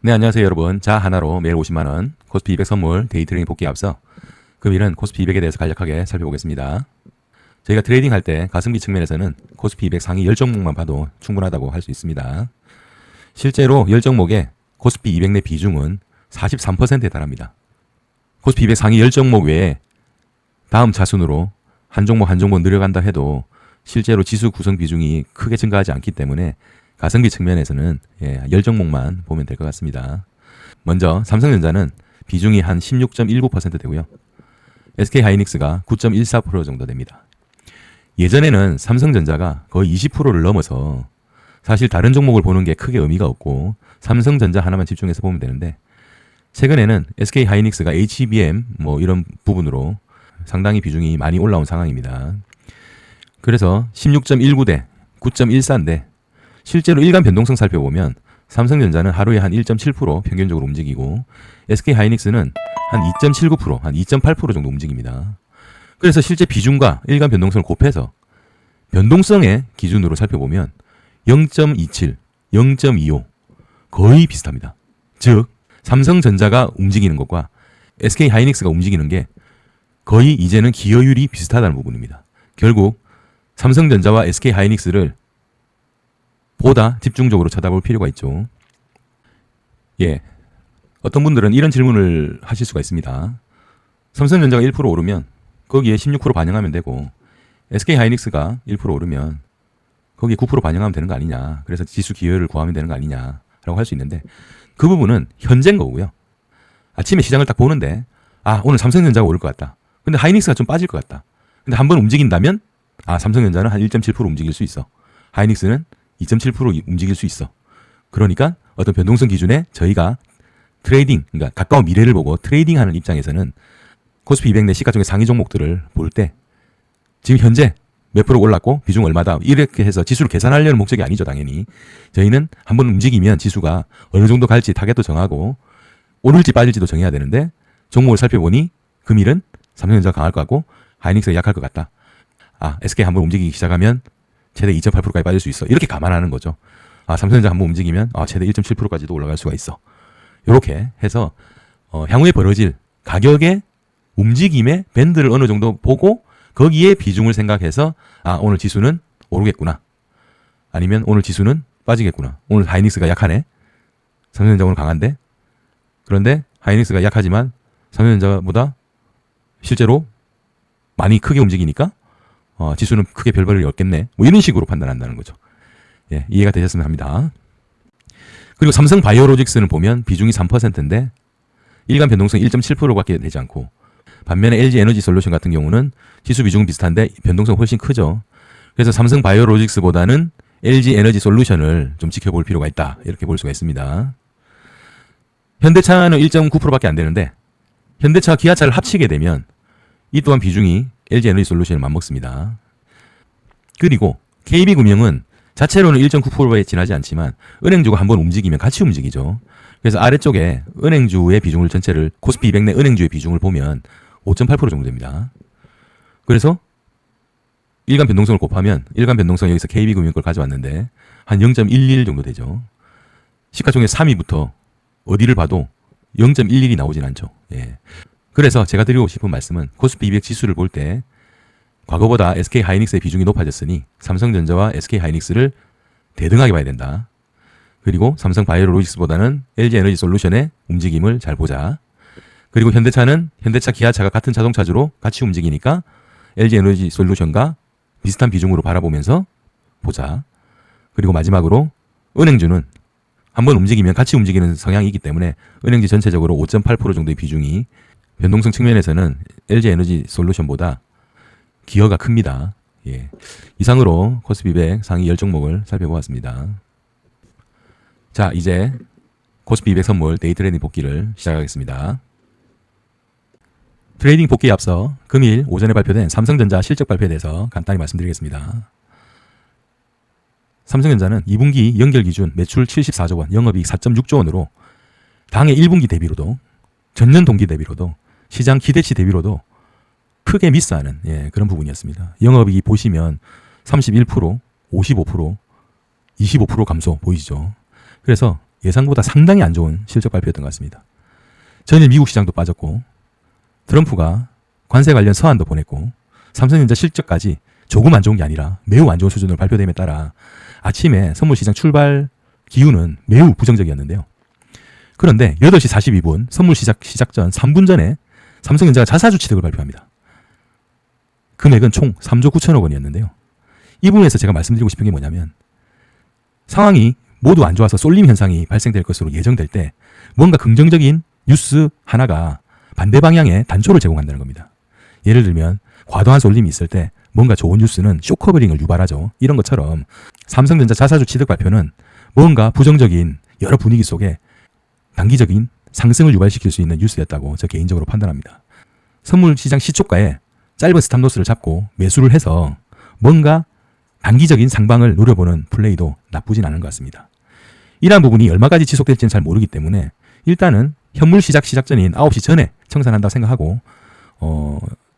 네, 안녕하세요 여러분. 자 하나로 매일 50만원 코스피 200 선물 데이트레이딩 복귀에 앞서 금일은 코스피 200에 대해서 간략하게 살펴보겠습니다. 저희가 트레이딩 할 때 가성비 측면에서는 코스피 200 상위 10종목만 봐도 충분하다고 할 수 있습니다. 실제로 10종목의 코스피 200 내 비중은 43%에 달합니다. 코스피 200 상위 10종목 외에 다음 차순으로 한 종목 한 종목 늘어간다 해도 실제로 지수 구성 비중이 크게 증가하지 않기 때문에 가성비 측면에서는 10종목만 보면 될 것 같습니다. 먼저 삼성전자는 비중이 한 16.19% 되고요. SK하이닉스가 9.14% 정도 됩니다. 예전에는 삼성전자가 거의 20%를 넘어서 사실 다른 종목을 보는 게 크게 의미가 없고 삼성전자 하나만 집중해서 보면 되는데 최근에는 SK하이닉스가 HBM 이런 부분으로 상당히 비중이 많이 올라온 상황입니다. 그래서 16.19대 9.14인데 실제로 일간 변동성 살펴보면 삼성전자는 하루에 한 1.7% 평균적으로 움직이고 SK하이닉스는 한 2.79%, 한 2.8% 정도 움직입니다. 그래서 실제 비중과 일간 변동성을 곱해서 변동성의 기준으로 살펴보면 0.27, 0.25 거의 비슷합니다. 즉 삼성전자가 움직이는 것과 SK하이닉스가 움직이는 게 거의 이제는 기여율이 비슷하다는 부분입니다. 결국 삼성전자와 SK하이닉스를 보다 집중적으로 쳐다볼 필요가 있죠. 어떤 분들은 이런 질문을 하실 수가 있습니다. 삼성전자가 1% 오르면 거기에 16% 반영하면 되고 SK하이닉스가 1% 오르면 거기에 9% 반영하면 되는 거 아니냐. 그래서 지수 기여율을 구하면 되는 거 아니냐라고 할 수 있는데 그 부분은 현재인 거고요. 아침에 시장을 딱 보는데 오늘 삼성전자가 오를 것 같다. 근데 하이닉스가 좀 빠질 것 같다. 근데 한번 움직인다면 삼성전자는 한 1.7% 움직일 수 있어. 하이닉스는 2.7% 움직일 수 있어. 그러니까 어떤 변동성 기준에 저희가 트레이딩, 그러니까 가까운 미래를 보고 트레이딩하는 입장에서는 코스피 200 내 시가총액 상위 종목들을 볼 때 지금 현재 몇 프로 올랐고 비중 얼마다 이렇게 해서 지수를 계산하려는 목적이 아니죠. 당연히 저희는 한번 움직이면 지수가 어느 정도 갈지 타겟도 정하고 오를지 빠질지도 정해야 되는데 종목을 살펴보니 금일은 삼성전자가 강할 것 같고 하이닉스가 약할 것 같다. SK 한번 움직이기 시작하면 최대 2.8%까지 빠질 수 있어. 이렇게 감안하는 거죠. 삼성전자 한번 움직이면 최대 1.7%까지도 올라갈 수가 있어. 이렇게 해서 향후에 벌어질 가격의 움직임의 밴드를 어느 정도 보고 거기에 비중을 생각해서 오늘 지수는 오르겠구나. 아니면 오늘 지수는 빠지겠구나. 오늘 하이닉스가 약하네. 삼성전자 오늘 강한데. 그런데 하이닉스가 약하지만 삼성전자보다 실제로 많이 크게 움직이니까 지수는 크게 별 볼일 없겠네. 이런 식으로 판단한다는 거죠. 이해가 되셨으면 합니다. 그리고 삼성 바이오로직스는 보면 비중이 3%인데 일간 변동성이 1.7%밖에 되지 않고 반면에 LG 에너지 솔루션 같은 경우는 지수 비중은 비슷한데 변동성 훨씬 크죠. 그래서 삼성 바이오로직스보다는 LG 에너지 솔루션을 좀 지켜볼 필요가 있다. 이렇게 볼 수가 있습니다. 현대차는 1.9%밖에 안 되는데 현대차와 기아차를 합치게 되면 이 또한 비중이 LG 에너지 솔루션을 맞먹습니다. 그리고 KB금융은 자체로는 1.9%에 지나지 않지만 은행주가 한번 움직이면 같이 움직이죠. 그래서 아래쪽에 은행주의 비중을 전체를 코스피 200 내 은행주의 비중을 보면 5.8% 정도 됩니다. 그래서 일간 변동성을 곱하면 일간 변동성 여기서 KB금융 걸 가져왔는데 한 0.11 정도 되죠. 시가총액 3위부터 어디를 봐도 0.11이 나오진 않죠. 그래서 제가 드리고 싶은 말씀은 코스피 200 지수를 볼 때 과거보다 SK하이닉스의 비중이 높아졌으니 삼성전자와 SK하이닉스를 대등하게 봐야 된다. 그리고 삼성 바이오로직스보다는 LG 에너지 솔루션의 움직임을 잘 보자. 그리고 현대차는 현대차 기아차가 같은 자동차주로 같이 움직이니까 LG 에너지 솔루션과 비슷한 비중으로 바라보면서 보자. 그리고 마지막으로 은행주는 한번 움직이면 같이 움직이는 성향이기 때문에 은행주 전체적으로 5.8% 정도의 비중이 변동성 측면에서는 LG 에너지 솔루션보다 기여가 큽니다. 이상으로 코스피 200 상위 10종목을 살펴보았습니다. 자, 이제 코스피 200 선물 데이 트레이딩 복귀를 시작하겠습니다. 트레이딩 복귀에 앞서 금일 오전에 발표된 삼성전자 실적 발표에 대해서 간단히 말씀드리겠습니다. 삼성전자는 2분기 연결 기준 매출 74조 원, 영업이익 4.6조 원으로 당해 1분기 대비로도 전년 동기 대비로도 시장 기대치 대비로도 크게 미스하는 그런 부분이었습니다. 영업이익 보시면 31%, 55%, 25% 감소 보이시죠. 그래서 예상보다 상당히 안 좋은 실적 발표였던 것 같습니다. 전일 미국 시장도 빠졌고 트럼프가 관세 관련 서한도 보냈고 삼성전자 실적까지 조금 안 좋은 게 아니라 매우 안 좋은 수준으로 발표됨에 따라 아침에 선물시장 출발 기운은 매우 부정적이었는데요. 그런데 8시 42분 선물시장 시작 전 3분 전에 삼성전자가 자사주 취득을 발표합니다. 금액은 총 3조 9천억 원이었는데요. 이 부분에서 제가 말씀드리고 싶은 게 뭐냐면 상황이 모두 안 좋아서 쏠림 현상이 발생될 것으로 예정될 때 뭔가 긍정적인 뉴스 하나가 반대 방향의 단초를 제공한다는 겁니다. 예를 들면 과도한 쏠림이 있을 때 뭔가 좋은 뉴스는 쇼커버링을 유발하죠. 이런 것처럼 삼성전자 자사주 취득 발표는 뭔가 부정적인 여러 분위기 속에 단기적인 상승을 유발시킬 수 있는 뉴스였다고 저 개인적으로 판단합니다. 선물시장 시초가에 짧은 스탑로스를 잡고 매수를 해서 뭔가 단기적인 상방을 노려보는 플레이도 나쁘진 않은 것 같습니다. 이러한 부분이 얼마까지 지속될지는 잘 모르기 때문에 일단은 현물 시작 전인 9시 전에 청산한다고 생각하고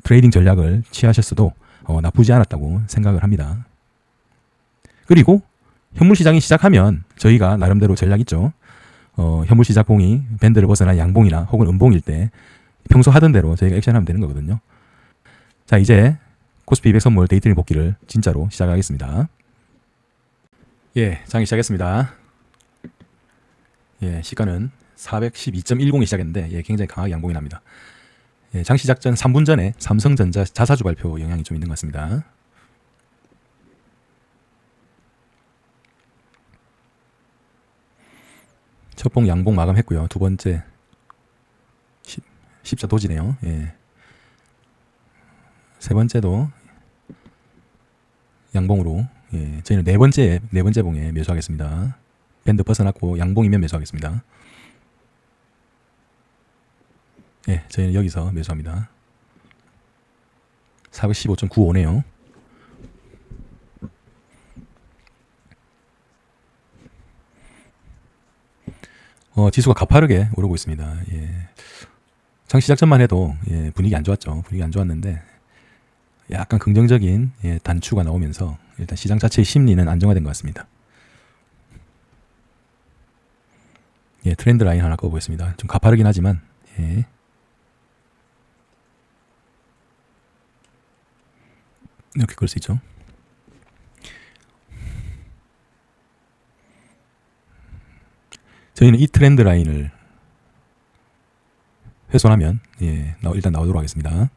트레이딩 전략을 취하셨어도 나쁘지 않았다고 생각을 합니다. 그리고 현물 시장이 시작하면 저희가 나름대로 전략 있죠. 현물 시작 봉이 밴드를 벗어난 양봉이나 혹은 음봉일 때 평소 하던 대로 저희가 액션하면 되는 거거든요. 자, 이제 코스피 200 선물 데이트링 복귀를 진짜로 시작하겠습니다. 예, 장이 시작했습니다. 예, 시가는 412.10이 시작했는데 예, 굉장히 강하게 양봉이 납니다. 예, 장 시작 전 3분 전에 삼성전자 자사주 발표 영향이 좀 있는 것 같습니다. 첫 봉 양봉 마감했고요. 두 번째 십자 도지네요. 예. 세 번째도 양봉으로 예, 저희는 네 번째 봉에 매수하겠습니다. 밴드 벗어났고 양봉이면 매수하겠습니다. 예, 저희는 여기서 매수합니다. 415.95네요. 지수가 가파르게 오르고 있습니다. 예. 장 시작 전만 해도 예, 분위기 안 좋았죠. 분위기 안 좋았는데 약간 긍정적인 예, 단추가 나오면서 일단 시장 자체의 심리는 안정화된 것 같습니다. 예, 트렌드 라인 하나 꺼보겠습니다. 좀 가파르긴 하지만 예. 이렇게 끌 수 있죠. 저희는 이 트렌드 라인을 훼손하면 예, 일단 나오도록 하겠습니다.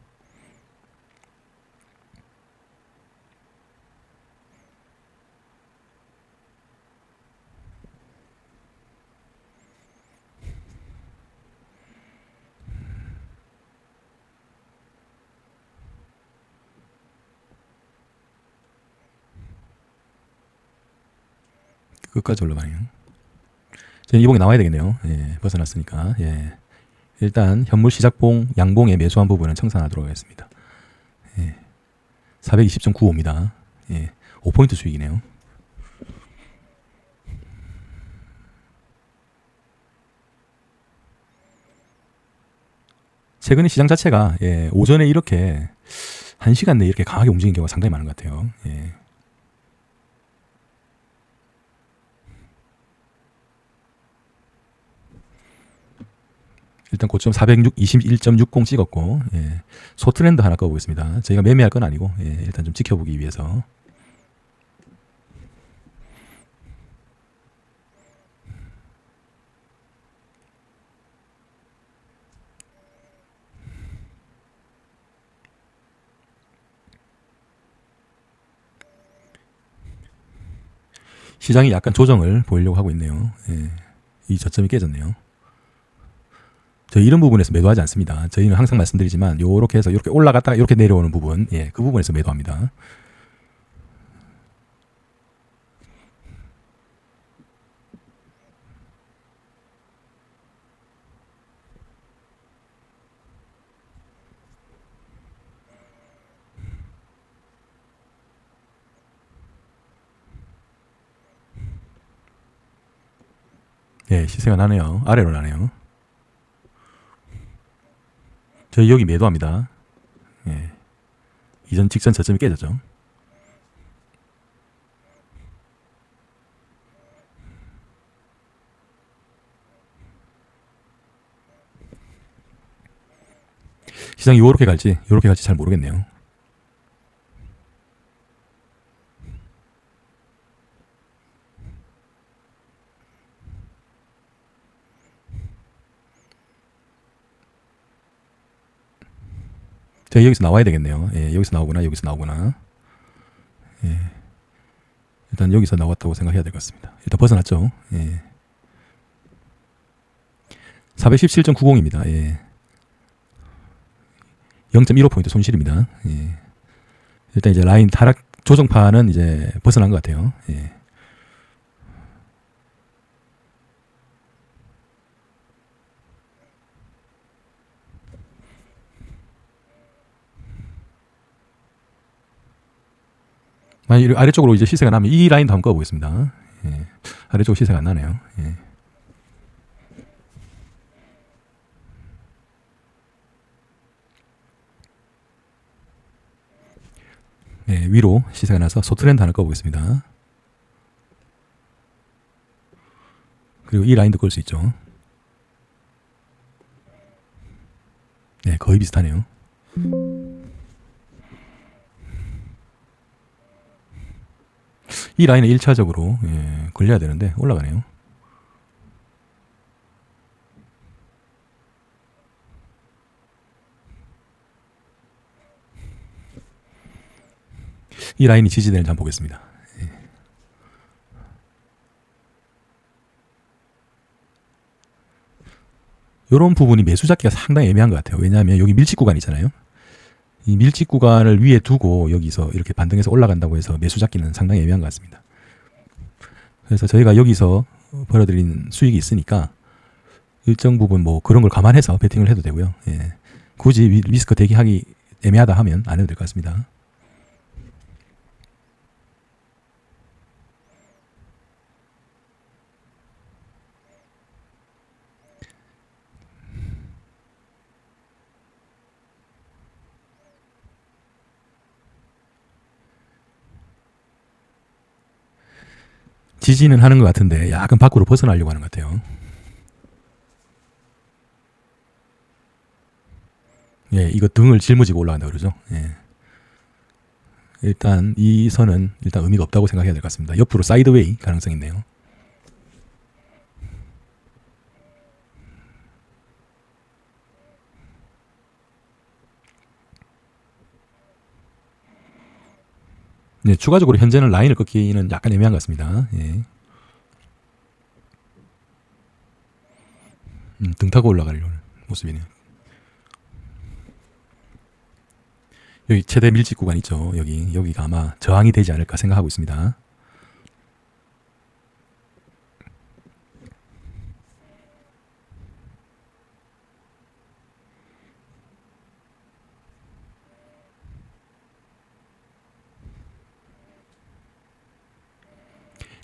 끝까지 올라가네요. 저는 이 봉이 나와야 되겠네요. 예, 벗어났으니까. 예. 일단 현물 시작봉 양봉에 매수한 부분은 청산하도록 하겠습니다. 예. 420.95입니다. 예. 5포인트 수익이네요. 최근에 시장 자체가 예, 오전에 이렇게 1시간 내에 이렇게 강하게 움직이는 경우가 상당히 많은 것 같아요. 예. 일단 고점 421.60 찍었고 예, 소트렌드 하나 꺼보겠습니다. 저희가 매매할 건 아니고 예, 일단 좀 지켜보기 위해서 시장이 약간 조정을 보이려고 하고 있네요. 예, 이 저점이 깨졌네요. 저희 이런 부분에서 매도하지 않습니다. 저희는 항상 말씀드리지만 요렇게 해서 이렇게 올라갔다가 이렇게 내려오는 부분 예, 그 부분에서 매도합니다. 예, 시세가 나네요. 아래로 나네요. 저희 여기 매도합니다. 예. 이전 직전 저점이 깨졌죠. 시장이 요렇게 갈지 잘 모르겠네요. 제가 여기서 나와야 되겠네요. 예, 여기서 나오구나. 예, 일단 여기서 나왔다고 생각해야 될 것 같습니다. 일단 벗어났죠. 예. 417.90입니다. 예. 0.15포인트 손실입니다. 예. 일단 이제 라인 하락 조정판은 이제 벗어난 것 같아요. 예. 만약 아래쪽으로 이제 시세가 나면 이 라인도 한번 꺼보겠습니다. 예. 아래쪽 시세가 안 나네요. 예. 예, 위로 시세가 나서 소트렌드 하나 꺼보겠습니다. 그리고 이 라인도 끌 수 있죠. 네, 거의 비슷하네요. 이 라인은 1차적으로 예, 걸려야 되는데 올라가네요. 이 라인이 지지되는지 한번 보겠습니다. 이런 부분이 매수 잡기가 상당히 애매한 것 같아요. 왜냐하면 여기 밀집 구간이잖아요. 이 밀집 구간을 위에 두고 여기서 이렇게 반등해서 올라간다고 해서 매수 잡기는 상당히 애매한 것 같습니다. 그래서 저희가 여기서 벌어들인 수익이 있으니까 일정 부분 뭐 그런 걸 감안해서 베팅을 해도 되고요. 예. 굳이 리스크 대기하기 애매하다 하면 안 해도 될 것 같습니다. 지지는 하는 것 같은데 약간 밖으로 벗어나려고 하는 것 같아요. 예, 이거 등을 짊어지고 올라간다 그러죠. 예. 일단 이 선은 일단 의미가 없다고 생각해야 될 것 같습니다. 옆으로 사이드웨이 가능성이 있네요. 네, 추가적으로 현재는 라인을 꺾기는 약간 애매한 것 같습니다. 예. 등 타고 올라가려는 모습이네요. 여기 최대 밀집 구간 있죠. 여기가 아마 저항이 되지 않을까 생각하고 있습니다.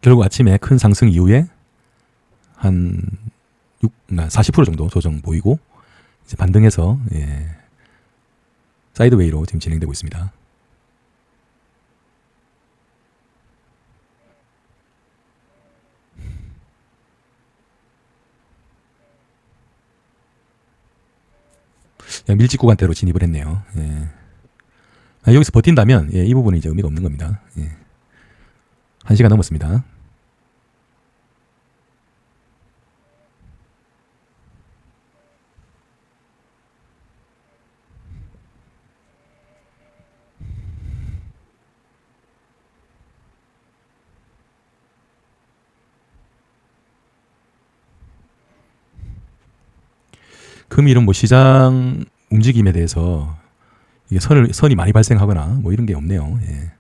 결국 아침에 큰 상승 이후에 한 40% 정도 조정 보이고 이제 반등해서 예, 사이드웨이로 지금 진행되고 있습니다. 밀집 구간대로 진입을 했네요. 예. 여기서 버틴다면 예, 이 부분은 이제 의미가 없는 겁니다. 예. 1시간 넘었습니다. 금일은 뭐 시장 움직임에 대해서 이게 선이 많이 발생하거나 뭐 이런 게 없네요. 예.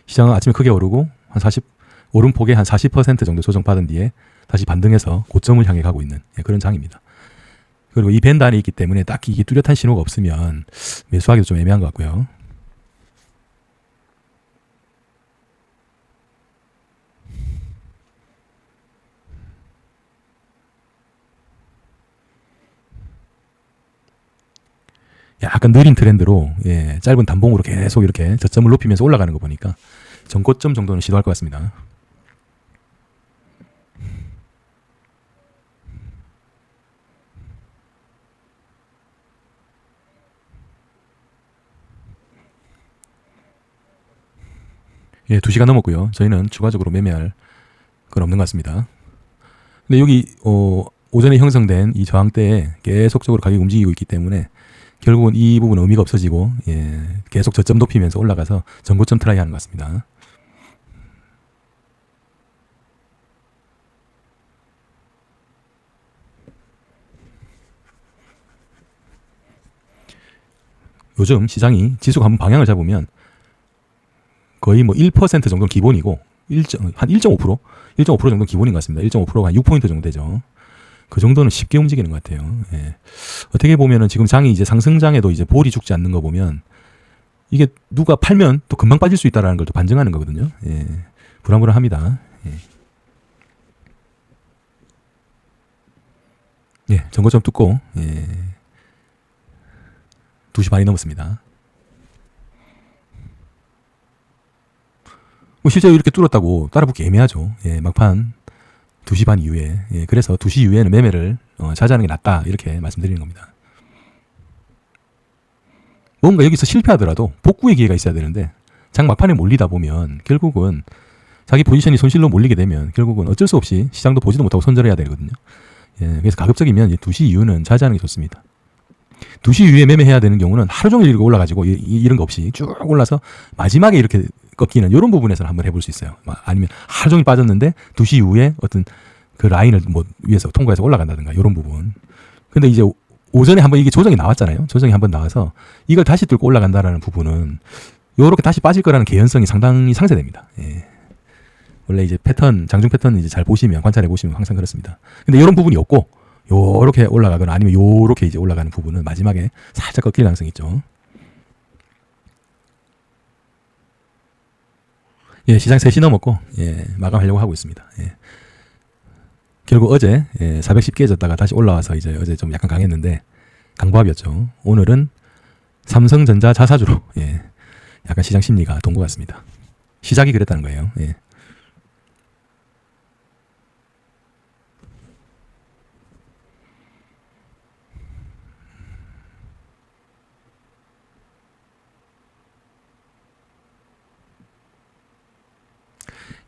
시장은 아침에 크게 오르고 한 40, 오름폭의 한 40% 정도 조정받은 뒤에 다시 반등해서 고점을 향해 가고 있는 예, 그런 장입니다. 그리고 이 밴드 안에 있기 때문에 딱히 이게 뚜렷한 신호가 없으면 매수하기도 좀 애매한 것 같고요. 약간 느린 트렌드로 예, 짧은 단봉으로 계속 이렇게 저점을 높이면서 올라가는 거 보니까 전고점 정도는 시도할 것 같습니다. 예, 2시간 넘었고요. 저희는 추가적으로 매매할 건 없는 것 같습니다. 근데 여기 오전에 형성된 이 저항대에 계속적으로 가격이 움직이고 있기 때문에 결국은 이 부분은 의미가 없어지고, 예, 계속 저점 높이면서 올라가서 전고점 트라이 하는 것 같습니다. 요즘 시장이 지수가 한번 방향을 잡으면 거의 뭐 1% 정도는 기본이고 한 1.5%? 1.5% 정도는 기본인 것 같습니다. 1.5%가 한 6포인트 정도 되죠. 그 정도는 쉽게 움직이는 것 같아요. 예. 어떻게 보면은 지금 장이 이제 상승장에도 이제 볼이 죽지 않는 거 보면 이게 누가 팔면 또 금방 빠질 수 있다라는 걸 또 반증하는 거거든요. 예. 불안불안합니다. 예. 예, 전고점 뚫고, 예. 2시 반이 넘었습니다. 뭐 실제로 이렇게 뚫었다고 따라붙기 애매하죠. 예, 막판 2시 반 이후에. 예, 그래서 2시 이후에는 매매를 자제하는 게 낫다. 이렇게 말씀드리는 겁니다. 뭔가 여기서 실패하더라도 복구의 기회가 있어야 되는데 장 막판에 몰리다 보면 결국은 자기 포지션이 손실로 몰리게 되면 결국은 어쩔 수 없이 시장도 보지도 못하고 손절해야 되거든요. 예, 그래서 가급적이면 2시 이후는 자제하는 게 좋습니다. 2시 이후에 매매해야 되는 경우는 하루 종일 이렇게 올라가지고 이런 거 없이 쭉 올라서 마지막에 이렇게 꺾이는 이런 부분에서는 한번 해볼 수 있어요. 아니면 하루 종일 빠졌는데 2시 이후에 어떤 그 라인을 뭐 위에서 통과해서 올라간다든가 이런 부분. 근데 이제 오전에 한번 이게 조정이 나왔잖아요. 조정이 한번 나와서 이걸 다시 뚫고 올라간다라는 부분은 요렇게 다시 빠질 거라는 개연성이 상당히 상쇄됩니다. 예. 원래 이제 패턴, 장중 패턴 이제 잘 보시면, 관찰해 보시면 항상 그렇습니다. 근데 이런 부분이 없고 요렇게 올라가거나 아니면 요렇게 이제 올라가는 부분은 마지막에 살짝 꺾일 가능성이 있죠. 예, 시장 3시 넘었고, 예, 마감하려고 하고 있습니다. 예. 결국 어제 410 깨졌다가 다시 올라와서 이제 어제 좀 약간 강했는데 강보합이었죠. 오늘은 삼성전자 자사주로, 예, 약간 시장 심리가 돈 것 같습니다. 시작이 그랬다는 거예요. 예.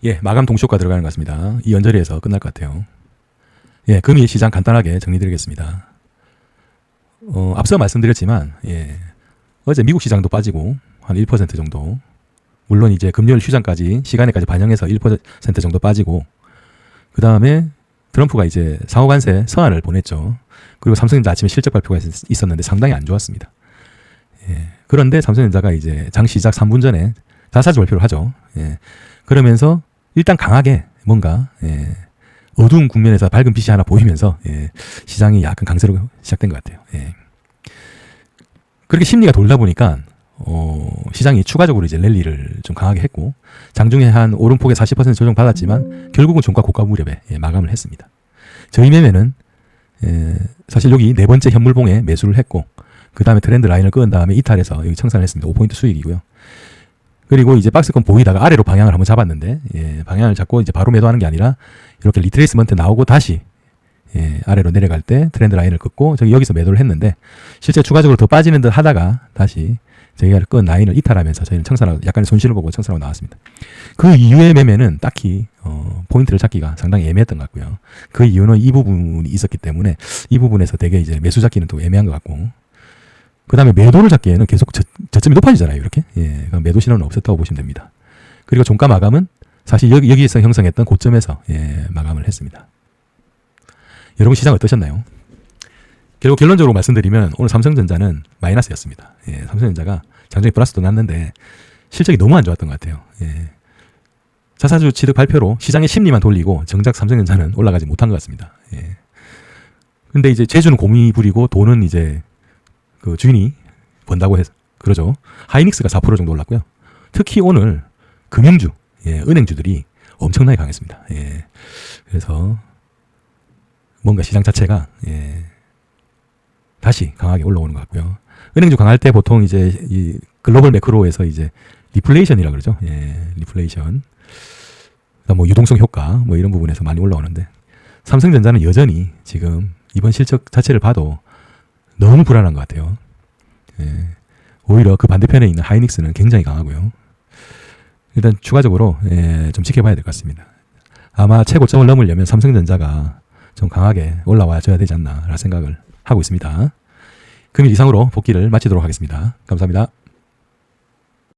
예, 마감 동시효과 들어가는 것 같습니다. 이 연저리에서 끝날 것 같아요. 예, 금일 시장 간단하게 정리드리겠습니다. 앞서 말씀드렸지만, 예, 어제 미국 시장도 빠지고 한 1% 정도. 물론 이제 금요일 휴장까지 시간에까지 반영해서 1% 정도 빠지고, 그 다음에 트럼프가 이제 상호관세 서한을 보냈죠. 그리고 삼성전자 아침에 실적 발표가 있었는데 상당히 안 좋았습니다. 예, 그런데 삼성전자가 이제 장 시작 3분 전에 자사주 발표를 하죠. 예, 그러면서 일단 강하게 뭔가, 예, 어두운 국면에서 밝은 빛이 하나 보이면서, 예, 시장이 약간 강세로 시작된 것 같아요. 예. 그렇게 심리가 돌다 보니까 시장이 추가적으로 이제 랠리를 좀 강하게 했고 장중에 한 오름폭에 40% 조정 받았지만 결국은 종가 고가 무렵에, 예, 마감을 했습니다. 저희 매매는, 사실 여기 네 번째 현물봉에 매수를 했고 그 다음에 트렌드 라인을 끄은 다음에 이탈해서 여기 청산을 했습니다. 5포인트 수익이고요. 그리고 이제 박스권 보이다가 아래로 방향을 한번 잡았는데, 예, 방향을 잡고 이제 바로 매도하는 게 아니라 이렇게 리트레이스먼트 나오고 다시, 예, 아래로 내려갈 때 트렌드 라인을 긋고 여기서 매도를 했는데 실제 추가적으로 더 빠지는 듯 하다가 다시 저희가 끈 라인을 이탈하면서 저희는 청산하고 약간의 손실을 보고 청산하고 나왔습니다. 그 이후의 매매는 딱히 포인트를 잡기가 상당히 애매했던 것 같고요. 그 이유는 이 부분이 있었기 때문에 이 부분에서 되게 이제 매수 잡기는 또 애매한 것 같고 그 다음에 매도를 잡기에는 계속 저점이 높아지잖아요. 이렇게. 예, 매도 신호는 없었다고 보시면 됩니다. 그리고 종가 마감은 사실 여기에서 형성했던 고점에서, 예, 마감을 했습니다. 여러분 시장 어떠셨나요? 결국 결론적으로 말씀드리면 오늘 삼성전자는 마이너스였습니다. 예, 삼성전자가 장중에 플러스도 났는데 실적이 너무 안 좋았던 것 같아요. 예. 자사주 취득 발표로 시장의 심리만 돌리고 정작 삼성전자는 올라가지 못한 것 같습니다. 예. 근데 이제 재주는 곰이 부리고 돈은 이제 그 주인이 번다고 해서 그러죠. 하이닉스가 4% 정도 올랐고요. 특히 오늘 금융주, 예, 은행주들이 엄청나게 강했습니다. 예. 그래서 뭔가 시장 자체가, 예, 다시 강하게 올라오는 것 같고요. 은행주 강할 때 보통 이제 이 글로벌 매크로에서 이제 리플레이션이라 그러죠. 예, 리플레이션. 뭐 유동성 효과 뭐 이런 부분에서 많이 올라오는데 삼성전자는 여전히 지금 이번 실적 자체를 봐도 너무 불안한 것 같아요. 예, 오히려 그 반대편에 있는 하이닉스는 굉장히 강하고요. 일단 추가적으로 좀 지켜봐야 될 것 같습니다. 아마 최고점을 넘으려면 삼성전자가 좀 강하게 올라와 줘야 되지 않나 라는 생각을 하고 있습니다. 금일 이상으로 복귀를 마치도록 하겠습니다. 감사합니다.